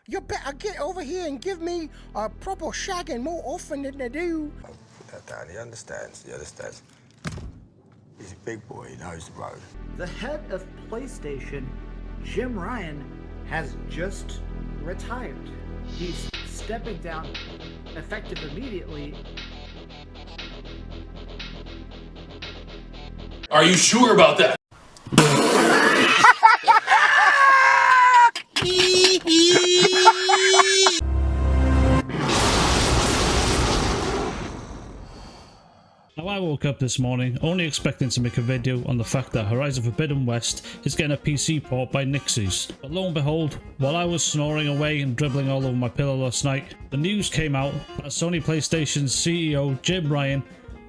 You better get over here and give me a proper shagging more often than I do. Put that down. He understands. He's a big boy. He knows the road. The head of PlayStation, Jim Ryan, has just retired. He's stepping down, effective immediately. Are you sure about that? Now, I woke up this morning only expecting to make a video on the fact that Horizon Forbidden West is getting a PC port by Nixies. But lo and behold, while I was snoring away and dribbling all over my pillow last night, the news came out that Sony PlayStation's CEO Jim Ryan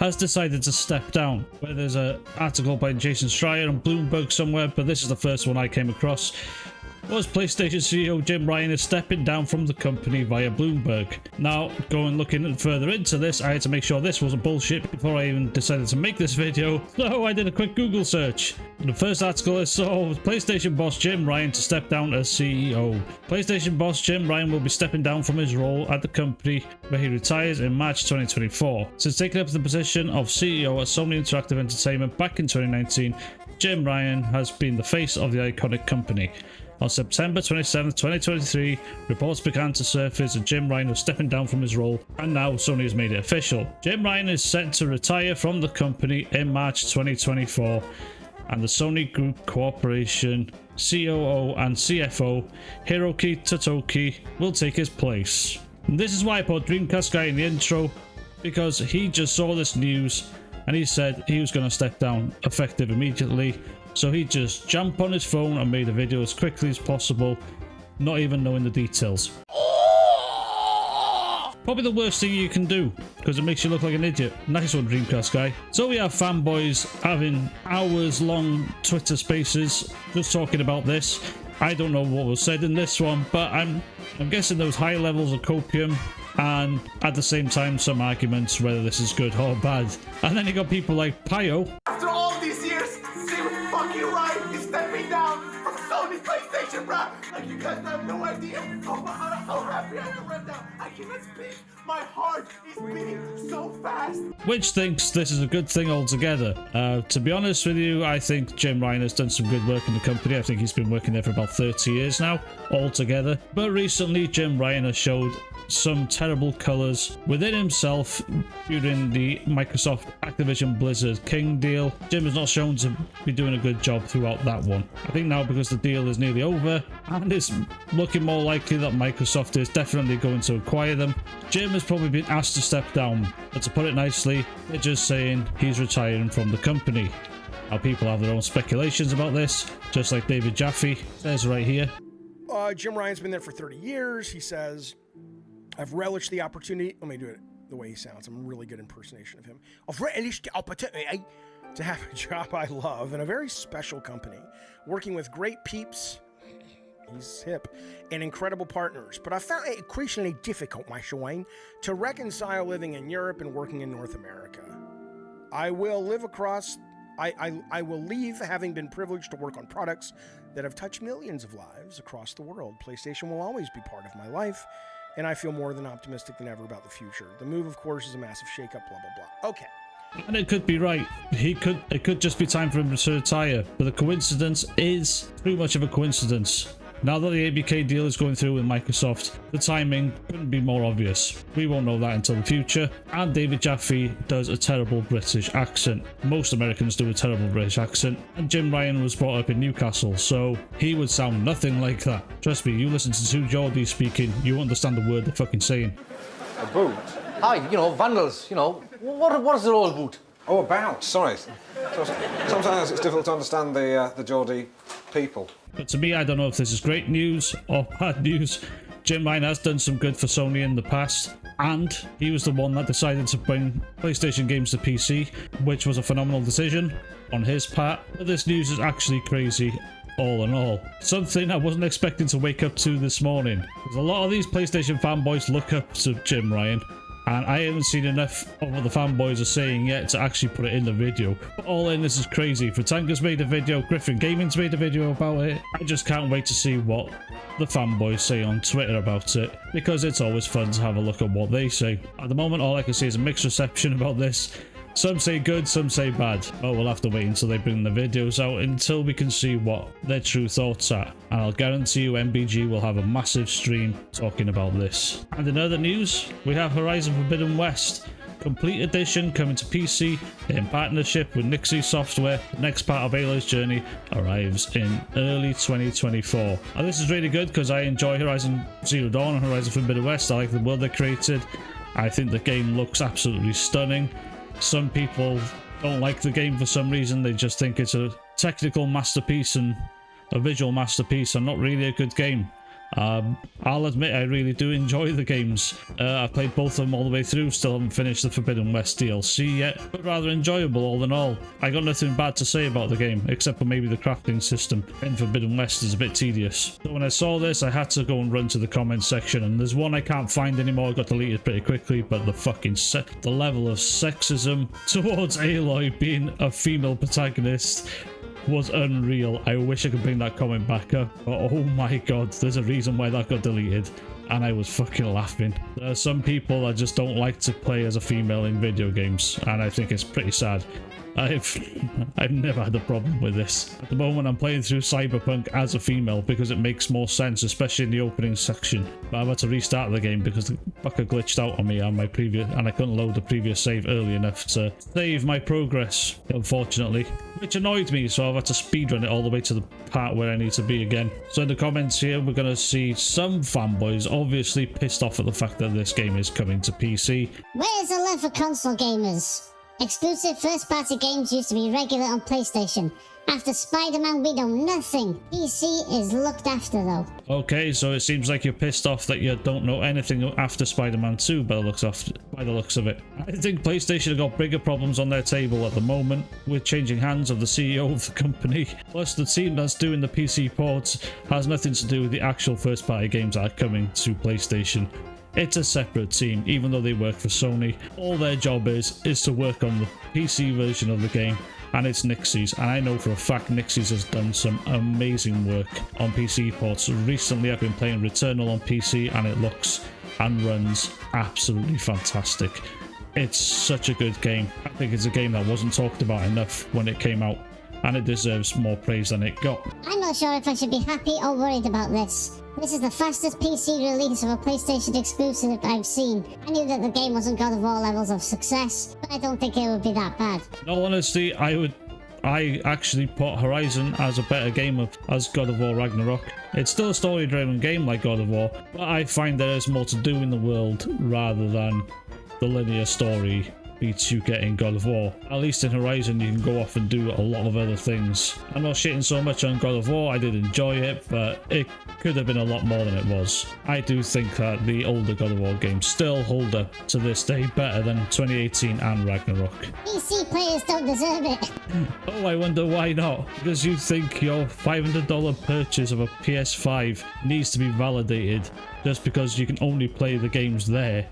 has decided to step down. Where there's an article by Jason Schreier on Bloomberg somewhere, but this is the first one I came across. Was PlayStation CEO Jim Ryan is stepping down from the company via Bloomberg. Now, looking further into this, I had to make sure this wasn't bullshit before I even decided to make this video, so I did a quick Google search. The first article I saw was PlayStation boss Jim Ryan to step down as CEO. PlayStation boss Jim Ryan will be stepping down from his role at the company where he retires in March 2024. Since taking up the position of CEO at Sony Interactive Entertainment back in 2019, Jim Ryan has been the face of the iconic company. On September 27, 2023, reports began to surface that Jim Ryan was stepping down from his role, and now Sony has made it official. Jim Ryan is set to retire from the company in March 2024, and the Sony Group Corporation COO and CFO Hiroki Totoki will take his place. And this is why I put Dreamcast Guy in the intro, because he just saw this news and he said he was going to step down effective immediately. So he just jumped on his phone and made a video as quickly as possible, not even knowing the details. Probably the worst thing you can do, because it makes you look like an idiot. Nice one, Dreamcast Guy. So we have fanboys having hours-long Twitter spaces just talking about this. I don't know what was said in this one, but I'm guessing there was high levels of copium, and at the same time some arguments whether this is good or bad. And then you got people like Pio. After all these years, Jim fucking Ryan is stepping down from Sony PlayStation, bruh. Like, you guys have no idea how happy I am right now. I cannot speak. My heart is beating so fast. Which thinks this is a good thing altogether. To be honest with you, I think Jim Ryan has done some good work in the company. I think he's been working there for about 30 years now, altogether. But recently, Jim Ryan has showed some terrible colours within himself during the Microsoft Activision Blizzard King deal. Jim is not shown to be doing a good job throughout that one. I think now, because the deal is nearly over and it's looking more likely that Microsoft is definitely going to acquire them, Jim has probably been asked to step down. But to put it nicely, they're just saying he's retiring from the company. Now, people have their own speculations about this, just like David Jaffe says right here. Jim Ryan's been there for 30 years. He says, I've relished the opportunity. Let me do it the way he sounds. I'm a really good impersonation of him. I've relished the opportunity to have a job I love in a very special company, working with great peeps. He's hip, and incredible partners. But I found it increasingly difficult, my Shawayne, to reconcile living in Europe and working in North America. I will leave having been privileged to work on products that have touched millions of lives across the world. PlayStation will always be part of my life, and I feel more than optimistic than ever about the future. The move, of course, is a massive shakeup, blah, blah, blah. Okay. And it could be right. It could just be time for him to retire. But the coincidence is too much of a coincidence. Now that the ABK deal is going through with Microsoft, the timing couldn't be more obvious. We won't know that until the future. And David Jaffe does a terrible British accent. Most Americans do a terrible British accent. And Jim Ryan was brought up in Newcastle, so he would sound nothing like that. Trust me, you listen to two Geordies speaking, you understand the word they're fucking saying. A boot? Hi, vandals, what is it all about? Oh, about, sorry. Sometimes it's difficult to understand the Geordie people. But to me, I don't know if this is great news or bad news. Jim Ryan has done some good for Sony in the past, and he was the one that decided to bring PlayStation games to PC, which was a phenomenal decision on his part. But this news is actually crazy, all in all. Something I wasn't expecting to wake up to this morning. Because a lot of these PlayStation fanboys look up to Jim Ryan, and I haven't seen enough of what the fanboys are saying yet to actually put it in the video. But all in, this is crazy. Fratanga's made a video, Griffin Gaming's made a video about it. I just can't wait to see what the fanboys say on Twitter about it, because it's always fun to have a look at what they say. At the moment, all I can see is a mixed reception about this. Some say good, some say bad. Oh, we'll have to wait until they bring the videos out until we can see what their true thoughts are. And I'll guarantee you MBG will have a massive stream talking about this. And in other news, we have Horizon Forbidden West Complete Edition coming to PC in partnership with Nixie Software. The next part of Aloy's journey arrives in early 2024. And this is really good because I enjoy Horizon Zero Dawn and Horizon Forbidden West. I like the world they created. I think the game looks absolutely stunning. Some people don't like the game for some reason. They just think it's a technical masterpiece and a visual masterpiece and not really a good game. I'll admit I really do enjoy the games. I've played both of them all the way through, still haven't finished the Forbidden West DLC yet, but rather enjoyable all in all. I got nothing bad to say about the game, except for maybe the crafting system in Forbidden West is a bit tedious. So when I saw this, I had to go and run to the comments section, and there's one I can't find anymore. It got deleted pretty quickly, but the level of sexism towards Aloy being a female protagonist was unreal. I wish I could bring that comment back up, but oh my god, there's a reason why that got deleted, and I was fucking laughing. There are some people that just don't like to play as a female in video games, and I think it's pretty sad. I've never had a problem with this. At the moment, I'm playing through Cyberpunk as a female because it makes more sense, especially in the opening section. But I've had to restart the game because the fucker glitched out on me on my previous, and I couldn't load the previous save early enough to save my progress, unfortunately, which annoyed me. So I've had to speedrun it all the way to the part where I need to be again. So in the comments here, we're going to see some fanboys obviously pissed off at the fact that this game is coming to PC. Where's the love for console gamers? Exclusive first-party games used to be regular on PlayStation. After Spider-Man, we know nothing. PC is looked after, though. Okay, so it seems like you're pissed off that you don't know anything after Spider-Man 2 by the looks of it. I think PlayStation have got bigger problems on their table at the moment with changing hands of the CEO of the company. Plus, the team that's doing the PC ports has nothing to do with the actual first-party games that are coming to PlayStation. It's a separate team, even though they work for Sony. All their job is to work on the PC version of the game, and it's Nixie's. And I know for a fact Nixie's has done some amazing work on PC ports. Recently, I've been playing Returnal on PC, and it looks and runs absolutely fantastic. It's such a good game. I think it's a game that wasn't talked about enough when it came out, and it deserves more praise than it got. I'm not sure if I should be happy or worried about this. This is the fastest PC release of a PlayStation exclusive I've seen. I knew that the game wasn't God of War levels of success, but I don't think it would be that bad. In all honesty, I actually put Horizon as a better game as God of War Ragnarok. It's still a story-driven game like God of War, but I find there is more to do in the world rather than the linear story beats you get in God of War. At least in Horizon you can go off and do a lot of other things. I'm not shitting so much on God of War. I did enjoy it, but it could have been a lot more than it was. I do think that the older God of War games still hold up to this day better than 2018 and Ragnarok. PC players don't deserve it. Oh, I wonder why not? Because you think your $500 purchase of a PS5 needs to be validated just because you can only play the games there.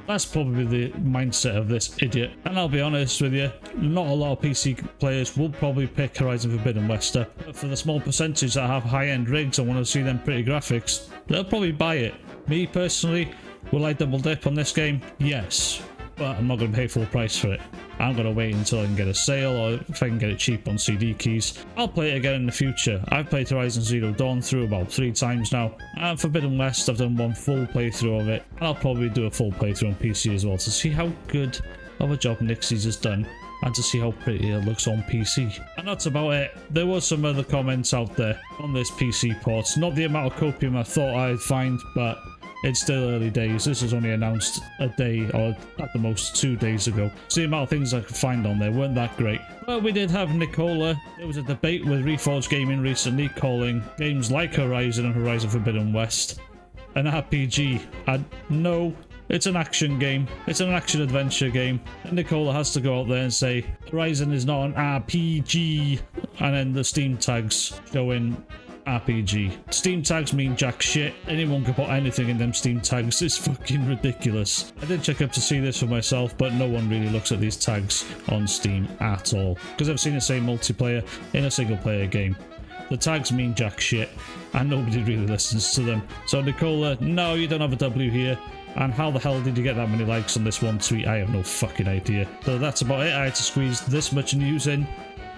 That's probably the mindset of this idiot. And I'll be honest with you, not a lot of PC players will probably pick Horizon Forbidden West up. But for the small percentage that have high-end rigs and want to see them pretty graphics, they'll probably buy it. Me personally, will I double dip on this game? Yes. But I'm not going to pay full price for it. I'm going to wait until I can get a sale, or if I can get it cheap on CD keys. I'll play it again in the future. I've played Horizon Zero Dawn through about 3 times now. And Forbidden West, I've done one full playthrough of it. And I'll probably do a full playthrough on PC as well to see how good of a job Nixie's has done and to see how pretty it looks on PC. And that's about it. There was some other comments out there on this PC port. Not the amount of copium I thought I'd find, but it's still early days. This was only announced a day or at the most 2 days ago. So the amount of things I could find on there weren't that great. But we did have Nicola. There was a debate with Reforged Gaming recently calling games like Horizon and Horizon Forbidden West an RPG. And no, it's an action game. It's an action adventure game. And Nicola has to go out there and say Horizon is not an RPG. And then the Steam tags showing RPG. Steam tags mean jack shit. Anyone can put anything in them Steam tags. It's fucking ridiculous. I did check up to see this for myself, but no one really looks at these tags on Steam at all, because I've seen it say multiplayer in a single player game. The tags mean jack shit, and nobody really listens to them. So Nicola, no, you don't have a W here. And how the hell did you get that many likes on this one tweet? I have no fucking idea. So that's about it. I had to squeeze this much news in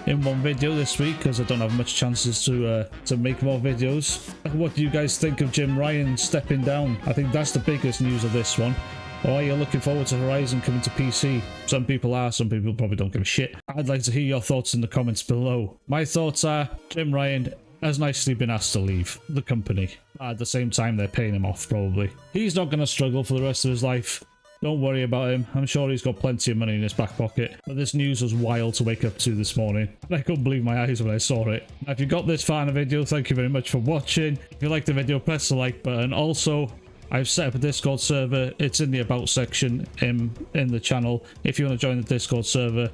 one video this week because I don't have much chances to make more videos. What do you guys think of Jim Ryan stepping down? I think that's the biggest news of this one. Or are you looking forward to Horizon coming to PC? Some people are, some people probably don't give a shit. I'd like to hear your thoughts in the comments below. My thoughts are, Jim Ryan has nicely been asked to leave the company. At the same time, they're paying him off, probably. He's not going to struggle for the rest of his life. Don't worry about him. I'm sure he's got plenty of money in his back pocket. But this news was wild to wake up to this morning. I couldn't believe my eyes when I saw it. Now, if you got this far in the video, thank you very much for watching. If you liked the video, press the like button. Also, I've set up a Discord server. It's in the About section in the channel. If you want to join the Discord server,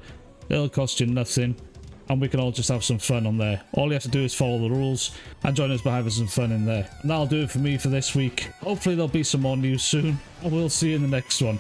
it'll cost you nothing. And we can all just have some fun on there. All you have to do is follow the rules and join us by having some fun in there. And that'll do it for me for this week. Hopefully there'll be some more news soon, and we'll see you in the next one.